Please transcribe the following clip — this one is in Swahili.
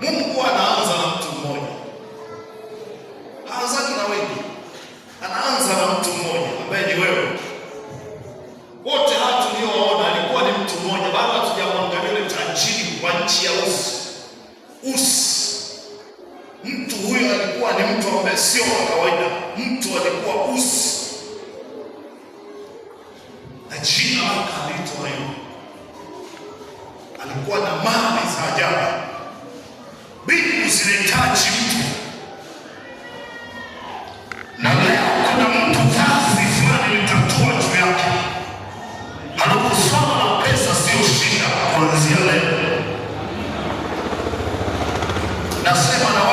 Mungu anaanza na mtu mmoja, haanzaki na wengi, anaanza na mtu mmoja ambaye ni wewe. Wote hao tuliowaona alikuwa ni mtu mmoja, bado hatujamwangalia yule tajiri wa nchi ya Usi. Mtu huyo alikuwa ni mtu ambaye sio wa kawaida. Mtu alikuwa Usi na jina lake aliitwa Ayubu. Alikuwa na mali za ajabu. Mbingu zinahitaji mtu, na leo kuna mtu kazi fulani litatua juu yake. Anaposoma na pesa sio shida kuanzia leo. Nasema na